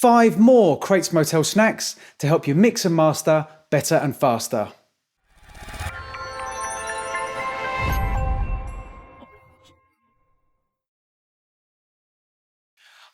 5 more Crates Motel snacks to help you mix and master better and faster.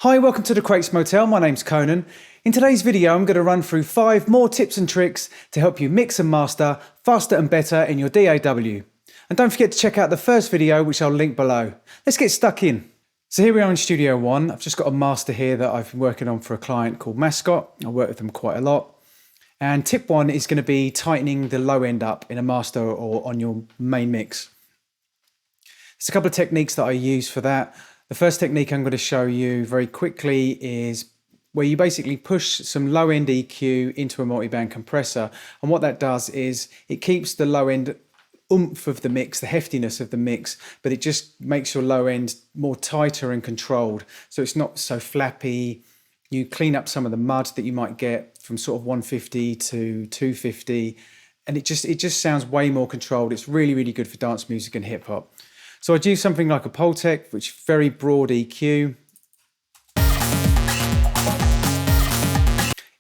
Hi, welcome to the Crates Motel. My name's Conan. In today's video, I'm going to run through 5 more tips and tricks to help you mix and master faster and better in your DAW. And don't forget to check out the first video, which I'll link below. Let's get stuck in. So here we are in Studio One. I've just got a master here that I've been working on for a client called Mascot. I work with them quite a lot. And tip 1 is going to be tightening the low end up in a master or on your main mix. There's a couple of techniques that I use for that. The first technique I'm going to show you very quickly is where you basically push some low end EQ into a multiband compressor. And what that does is it keeps the low end oomph of the mix, the heftiness of the mix, but it just makes your low end more tighter and controlled. So it's not so flappy. You clean up some of the mud that you might get from sort of 150 to 250. And it just sounds way more controlled. It's really, really good for dance music and hip hop. So I'd use something like a Pultec, which is very broad EQ.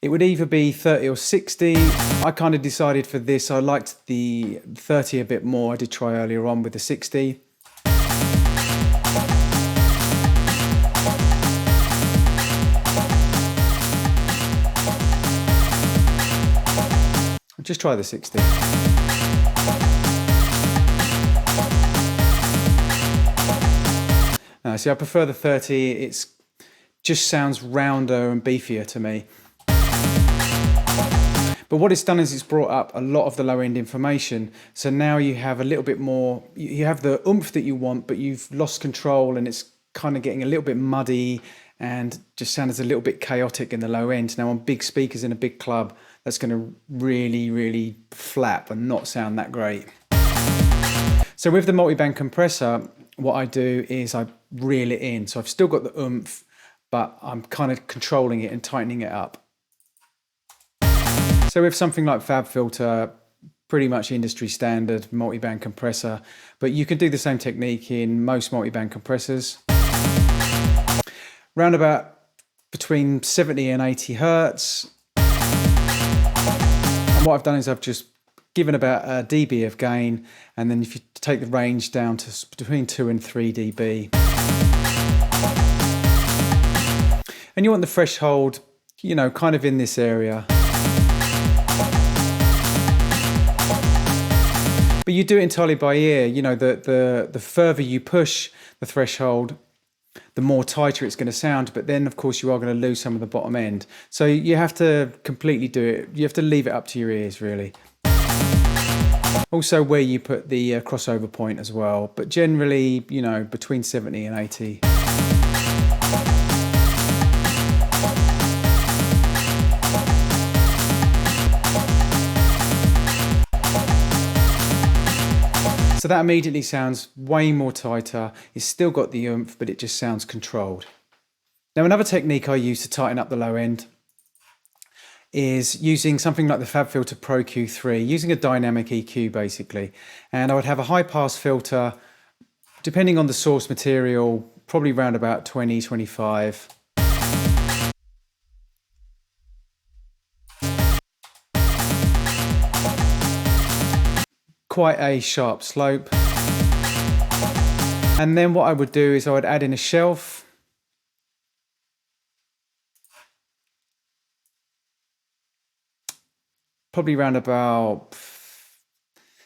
It would either be 30 or 60. I kind of decided for this, I liked the 30 a bit more. I did try earlier on with the 60. I'll just try the 60. See, I prefer the 30. It's just sounds rounder and beefier to me. But what it's done is it's brought up a lot of the low end information. So now you have a little bit more, you have the oomph that you want, but you've lost control and it's kind of getting a little bit muddy and just sounds a little bit chaotic in the low end. Now on big speakers in a big club, that's going to really, really flap and not sound that great. So with the multiband compressor, what I do is I reel it in. So I've still got the oomph, but I'm kind of controlling it and tightening it up. So with something like FabFilter, pretty much industry standard multiband compressor, but you can do the same technique in most multiband compressors. Round about between 70 and 80 Hertz. And what I've done is I've just given about a dB of gain, and then if you take the range down to between 2 and 3 dB. And you want the threshold, you know, kind of in this area. But you do it entirely by ear. You know, the further you push the threshold, the more tighter it's going to sound. But then, of course, you are going to lose some of the bottom end. So you have to completely do it. You have to leave it up to your ears, really. Also where you put the crossover point as well, but generally, you know, between 70 and 80. So that immediately sounds way more tighter. It's still got the oomph, but it just sounds controlled. Now another technique I use to tighten up the low end is using something like the FabFilter Pro Q3, using a dynamic EQ basically. And I would have a high pass filter, depending on the source material, probably around about 20, 25. Quite a sharp slope. And then what I would do is I would add in a shelf. Probably around about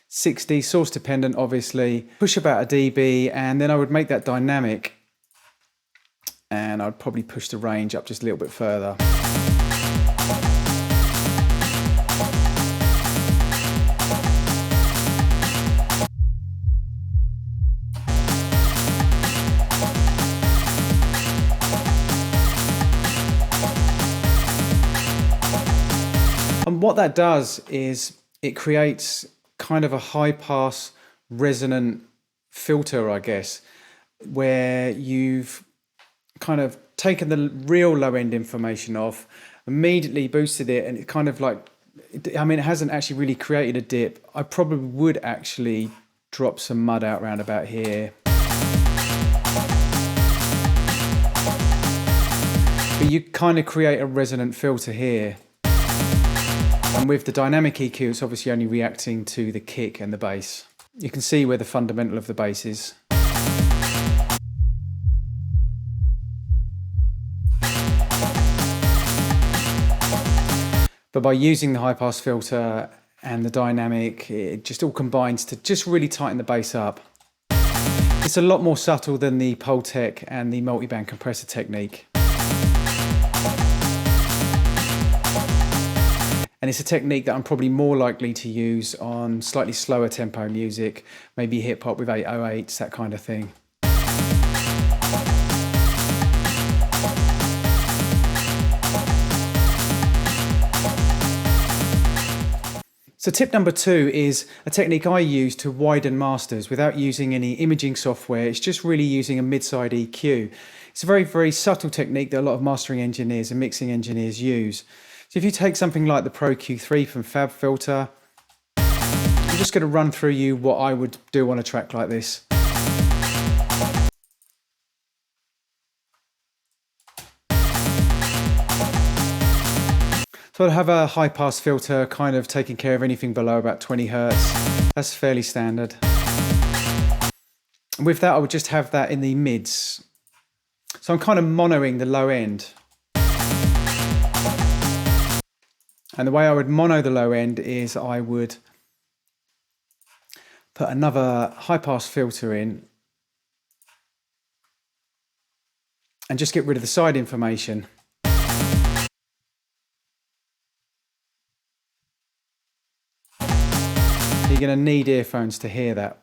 60, source dependent obviously. Push about a dB, and then I would make that dynamic, and I'd probably push the range up just a little bit further. And what that does is it creates kind of a high pass resonant filter, I guess, where you've kind of taken the real low end information off, immediately boosted it, and it kind of like, I mean, it hasn't actually really created a dip. I probably would actually drop some mud out round about here. But you kind of create a resonant filter here. And with the dynamic EQ, it's obviously only reacting to the kick and the bass. You can see where the fundamental of the bass is. But by using the high pass filter and the dynamic, it just all combines to just really tighten the bass up. It's a lot more subtle than the Pultec and the multiband compressor technique. And it's a technique that I'm probably more likely to use on slightly slower tempo music, maybe hip hop with 808s, that kind of thing. So tip number 2 is a technique I use to widen masters without using any imaging software. It's just really using a mid-side EQ. It's a very, very subtle technique that a lot of mastering engineers and mixing engineers use. So if you take something like the Pro Q3 from FabFilter, I'm just going to run through you what I would do on a track like this. So I'll have a high pass filter kind of taking care of anything below about 20 Hertz. That's fairly standard. And with that, I would just have that in the mids. So I'm kind of monoing the low end. And the way I would mono the low end is I would put another high pass filter in and just get rid of the side information. You're going to need earphones to hear that.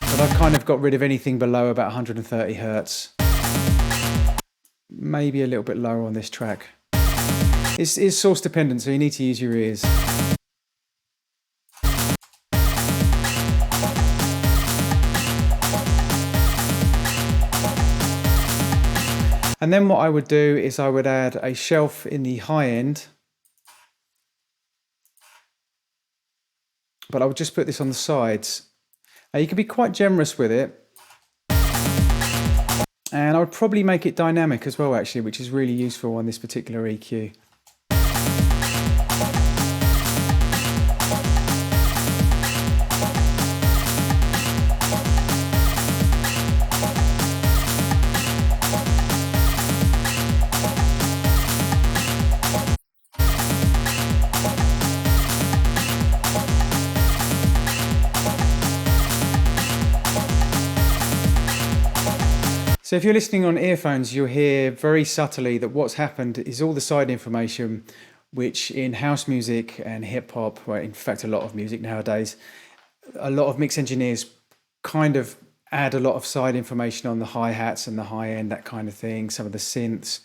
But I've kind of got rid of anything below about 130 Hertz. Maybe a little bit lower on this track. It's source dependent, so you need to use your ears. And then what I would do is I would add a shelf in the high end. But I would just put this on the sides. Now you can be quite generous with it. And I would probably make it dynamic as well, actually, which is really useful on this particular EQ. So if you're listening on earphones, you'll hear very subtly that what's happened is all the side information, which in house music and hip hop, well, in fact, a lot of music nowadays, a lot of mix engineers kind of add a lot of side information on the hi-hats and the high end, that kind of thing, some of the synths.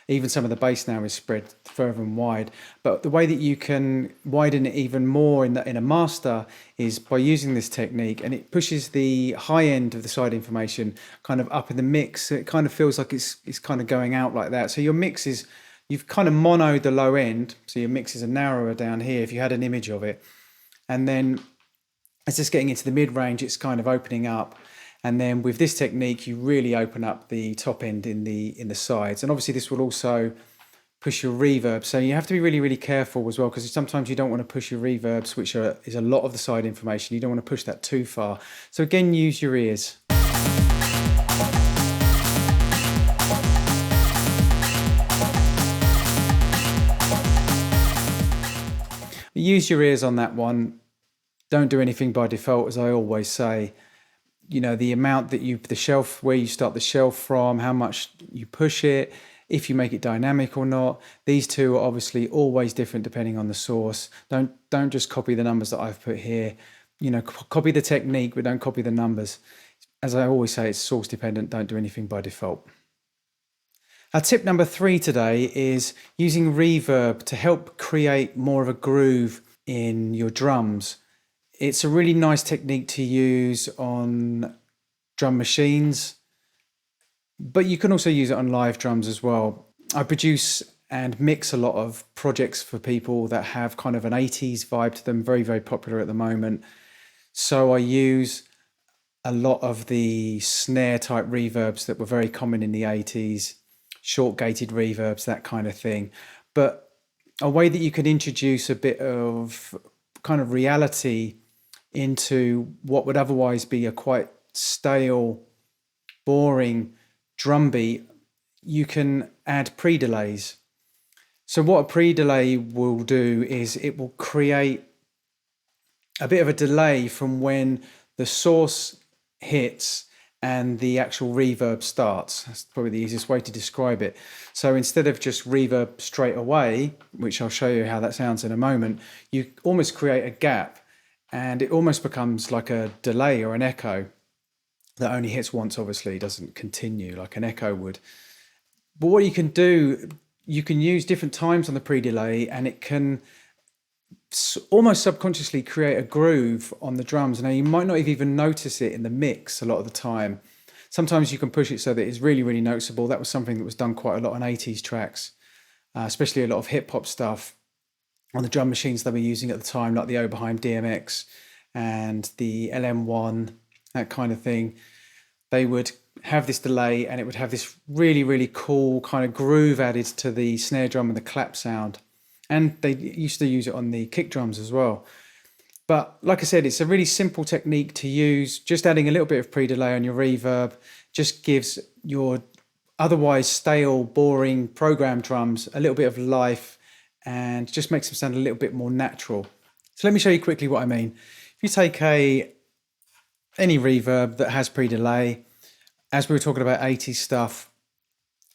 Even some of the bass now is spread further and wide. But the way that you can widen it even more in a master is by using this technique, and it pushes the high end of the side information kind of up in the mix. So it kind of feels like it's kind of going out like that. So your mix is, you've kind of monoed the low end, so your mixes are narrower down here if you had an image of it. And then as it's getting into the mid-range, it's kind of opening up. And then with this technique, you really open up the top end in the sides. And obviously this will also push your reverb. So you have to be really, really careful as well, because sometimes you don't want to push your reverbs, which is a lot of the side information. You don't want to push that too far. So again, use your ears. Use your ears on that one. Don't do anything by default, as I always say. You know, the amount that the shelf, where you start the shelf from, how much you push it, if you make it dynamic or not. These two are obviously always different depending on the source. Don't just copy the numbers that I've put here. You know, copy the technique, but don't copy the numbers. As I always say, it's source dependent. Don't do anything by default. Our tip number 3 today is using reverb to help create more of a groove in your drums. It's a really nice technique to use on drum machines, but you can also use it on live drums as well. I produce and mix a lot of projects for people that have kind of an 80s vibe to them, very, very popular at the moment. So I use a lot of the snare type reverbs that were very common in the 80s, short gated reverbs, that kind of thing. But a way that you can introduce a bit of kind of reality into what would otherwise be a quite stale, boring drum beat, you can add pre-delays. So what a pre-delay will do is it will create a bit of a delay from when the source hits and the actual reverb starts. That's probably the easiest way to describe it. So instead of just reverb straight away, which I'll show you how that sounds in a moment, you almost create a gap, and it almost becomes like a delay or an echo that only hits once, obviously, doesn't continue like an echo would. But what you can do, you can use different times on the pre-delay, and it can almost subconsciously create a groove on the drums. Now, you might not even notice it in the mix a lot of the time. Sometimes you can push it so that it's really, really noticeable. That was something that was done quite a lot on 80s tracks, especially a lot of hip-hop stuff on the drum machines they were using at the time, like the Oberheim DMX and the LM1, that kind of thing. They would have this delay, and it would have this really, really cool kind of groove added to the snare drum and the clap sound. And they used to use it on the kick drums as well. But like I said, it's a really simple technique to use. Just adding a little bit of pre-delay on your reverb just gives your otherwise stale, boring program drums a little bit of life and just makes them sound a little bit more natural. So let me show you quickly what I mean. If you take any reverb that has pre-delay, as we were talking about 80s stuff,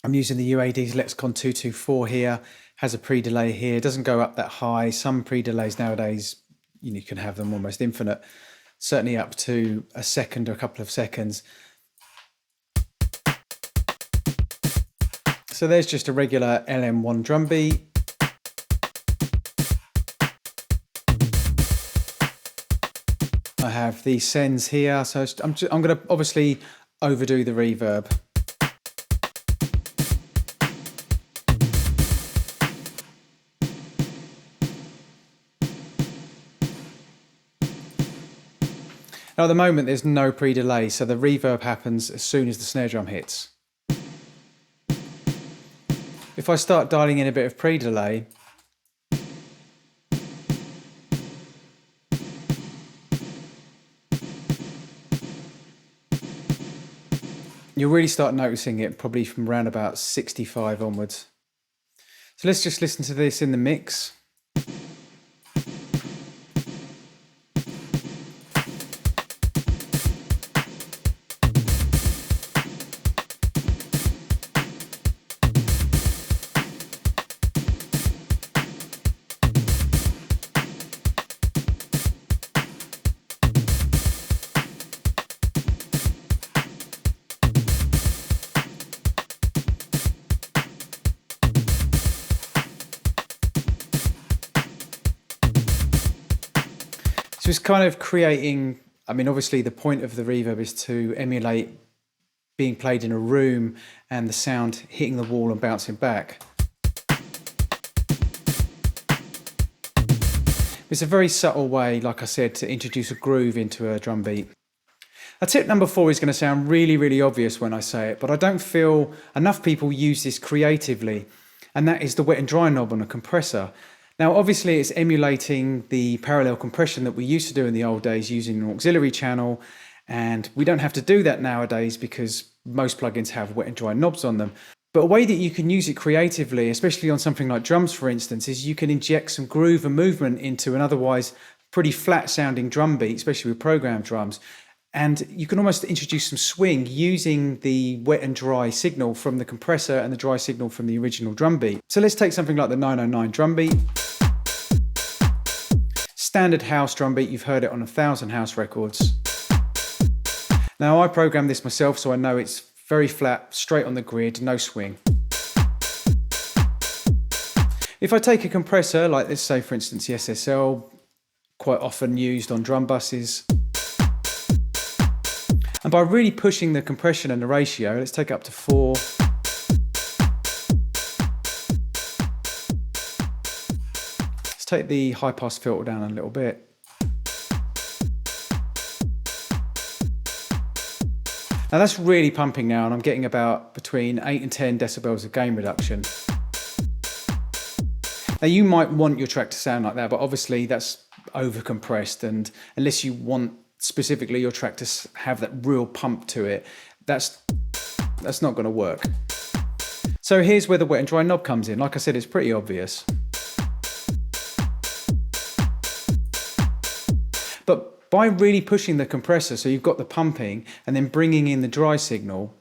I'm using the Audeze Lexicon 224 here, has a pre-delay here. It doesn't go up that high. Some pre-delays nowadays, you can have them almost infinite, certainly up to a second or a couple of seconds. So there's just a regular LM1 drum beat. I have these sends here, so I'm going to obviously overdo the reverb. Now at the moment there's no pre-delay, so the reverb happens as soon as the snare drum hits. If I start dialing in a bit of pre-delay, you'll really start noticing it probably from around about 65 onwards. So let's just listen to this in the mix. So it's kind of creating, I mean, obviously the point of the reverb is to emulate being played in a room and the sound hitting the wall and bouncing back. It's a very subtle way, like I said, to introduce a groove into a drum beat. Tip number 4 is going to sound really, really obvious when I say it, but I don't feel enough people use this creatively, and that is the wet and dry knob on a compressor. Now, obviously, it's emulating the parallel compression that we used to do in the old days using an auxiliary channel, and we don't have to do that nowadays because most plugins have wet and dry knobs on them. But a way that you can use it creatively, especially on something like drums, for instance, is you can inject some groove and movement into an otherwise pretty flat sounding drum beat, especially with programmed drums. And you can almost introduce some swing using the wet and dry signal from the compressor and the dry signal from the original drum beat. So let's take something like the 909 drum beat. Standard house drum beat, you've heard it on 1,000 house records. Now I programmed this myself, so I know it's very flat, straight on the grid, no swing. If I take a compressor, like let's say for instance the SSL, quite often used on drum buses, and by really pushing the compression and the ratio, let's take it up to 4. Let's take the high pass filter down a little bit. Now that's really pumping now, and I'm getting about between 8 and 10 decibels of gain reduction. Now you might want your track to sound like that, but obviously that's over compressed, and unless you want specifically your track to have that real pump to it, that's not going to work. So here's where the wet and dry knob comes in. Like I said, it's pretty obvious. But by really pushing the compressor, so you've got the pumping and then bringing in the dry signal,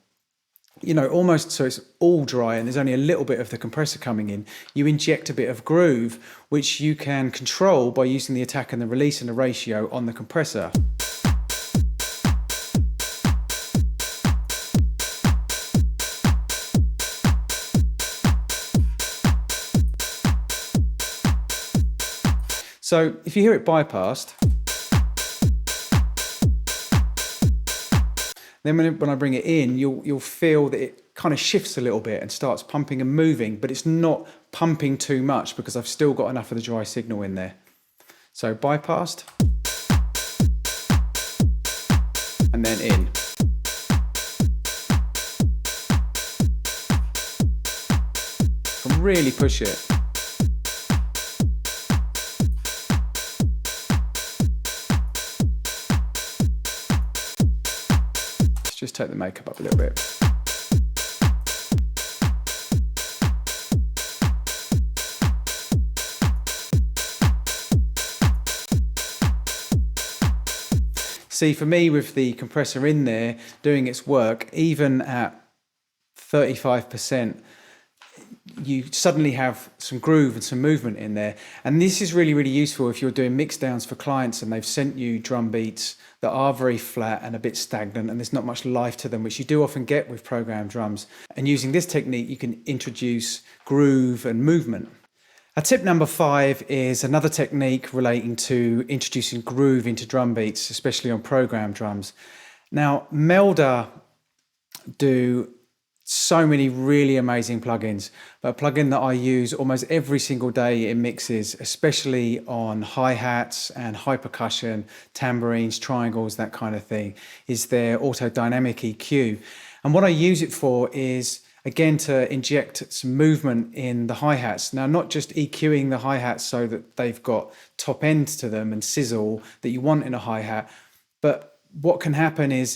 you know, almost so it's all dry and there's only a little bit of the compressor coming in, you inject a bit of groove, which you can control by using the attack and the release and the ratio on the compressor. So if you hear it bypassed, then when I bring it in, you'll feel that it kind of shifts a little bit and starts pumping and moving, but it's not pumping too much because I've still got enough of the dry signal in there. So bypassed, and then in. Can really push it. Just take the makeup up a little bit. See, for me, with the compressor in there doing its work, even at 35%, you suddenly have some groove and some movement in there. And this is really, really useful if you're doing mix downs for clients and they've sent you drum beats that are very flat and a bit stagnant and there's not much life to them, which you do often get with programmed drums. And using this technique, you can introduce groove and movement. Tip number 5 is another technique relating to introducing groove into drum beats, especially on programmed drums. Now, Melda do so many really amazing plugins, but a plugin that I use almost every single day in mixes, especially on hi-hats and high percussion, tambourines, triangles, that kind of thing, is their Auto Dynamic EQ. And what I use it for is, again, to inject some movement in the hi-hats. Now, not just EQing the hi-hats so that they've got top end to them and sizzle that you want in a hi-hat, but what can happen is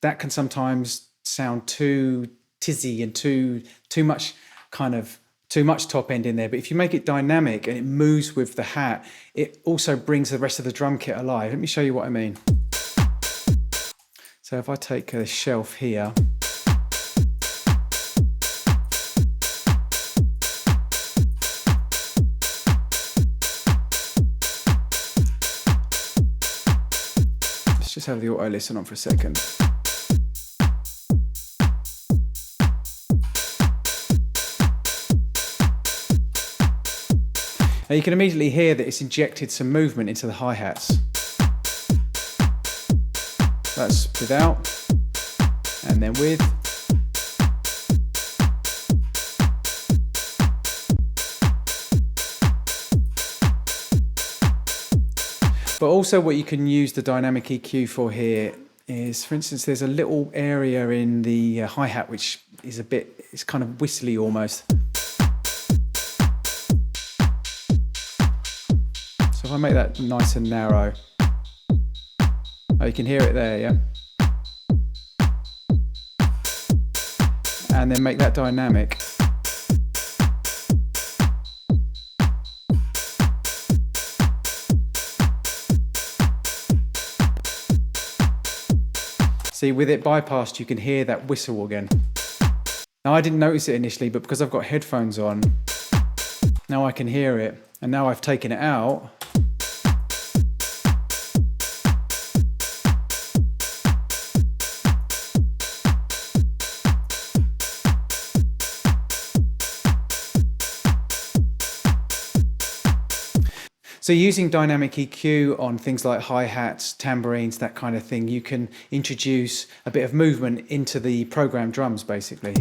that can sometimes sound too tizzy and too much top end in there. But if you make it dynamic and it moves with the hat, it also brings the rest of the drum kit alive. Let me show you what I mean. So if I take a shelf here, let's just have the auto listen on for a second. Now you can immediately hear that it's injected some movement into the hi-hats. That's without, and then with. But also what you can use the dynamic EQ for here is, for instance, there's a little area in the hi-hat which is it's kind of whistly almost. So if I make that nice and narrow, oh, you can hear it there, yeah? And then make that dynamic. See, with it bypassed, you can hear that whistle again. Now, I didn't notice it initially, but because I've got headphones on, now I can hear it. And now I've taken it out. So using dynamic EQ on things like hi-hats, tambourines, that kind of thing, you can introduce a bit of movement into the programmed drums, basically.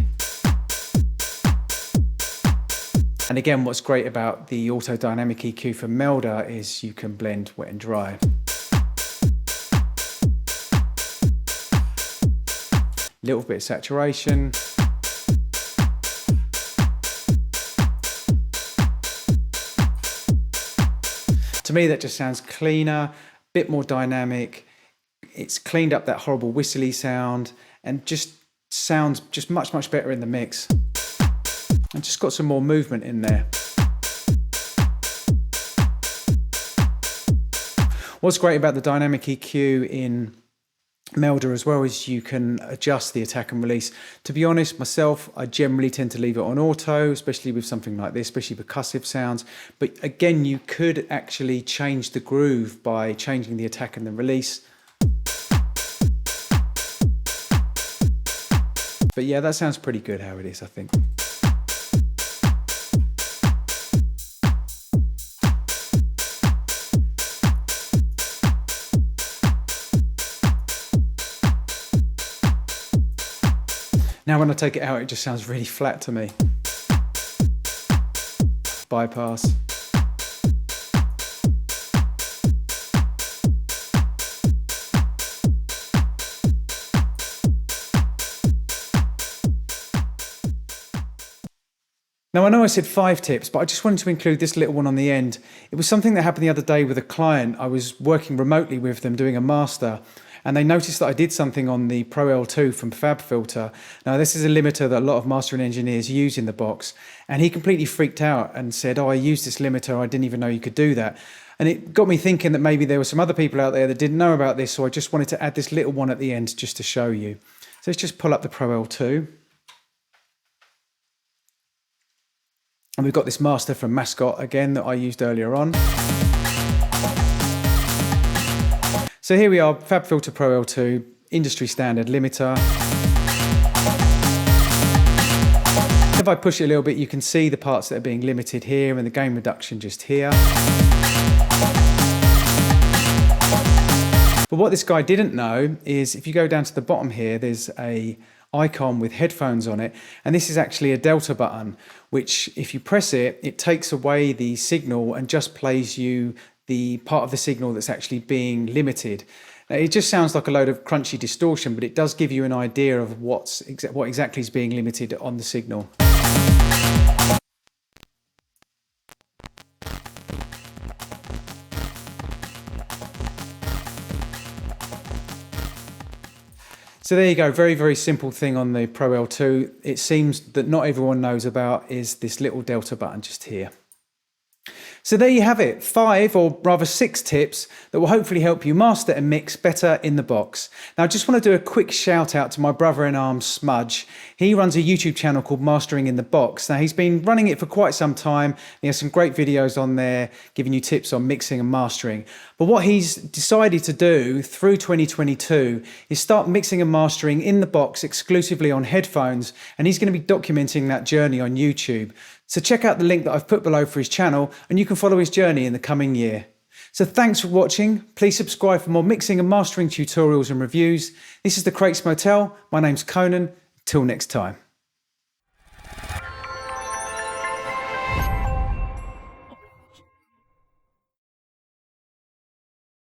And again, what's great about the Auto Dynamic EQ for Melda is you can blend wet and dry. little bit of saturation. To me, that just sounds cleaner, a bit more dynamic. It's cleaned up that horrible whistly sound and just sounds just much, much better in the mix. And just got some more movement in there. What's great about the dynamic EQ in Melder as well is you can adjust the attack and release. To be honest, myself, I generally tend to leave it on auto, especially with something like this, especially percussive sounds. But again, you could actually change the groove by changing the attack and the release. But yeah, that sounds pretty good how it is, I think. Now when I take it out, it just sounds really flat to me. Bypass. Now I know I said 5 tips, but I just wanted to include this little one on the end. It was something that happened the other day with a client. I was working remotely with them doing a master, and they noticed that I did something on the Pro L2 from FabFilter. Now this is a limiter that a lot of mastering engineers use in the box, and he completely freaked out and said, oh, I used this limiter, I didn't even know you could do that. And it got me thinking that maybe there were some other people out there that didn't know about this, so I just wanted to add this little one at the end just to show you. So let's just pull up the Pro L2. And we've got this master from Mascot again that I used earlier on. So here we are, FabFilter Pro L2, industry standard limiter. If I push it a little bit, you can see the parts that are being limited here and the gain reduction just here. But what this guy didn't know is if you go down to the bottom here, there's a icon with headphones on it, and this is actually a delta button, which if you press it, it takes away the signal and just plays you the part of the signal that's actually being limited. Now, it just sounds like a load of crunchy distortion, but it does give you an idea of what exactly is being limited on the signal. So there you go, very, very simple thing on the Pro L2. It seems that not everyone knows about is this little delta button just here. So there you have it, 5 or rather 6 tips that will hopefully help you master and mix better in the box. Now I just want to do a quick shout out to my brother-in-arms Smudge. He runs a YouTube channel called Mastering in the Box. Now he's been running it for quite some time. He has some great videos on there giving you tips on mixing and mastering. But what he's decided to do through 2022 is start mixing and mastering in the box exclusively on headphones, and he's going to be documenting that journey on YouTube. So check out the link that I've put below for his channel and you can follow his journey in the coming year. So thanks for watching. Please subscribe for more mixing and mastering tutorials and reviews. This is the Crates Motel. My name's Conan. Till next time.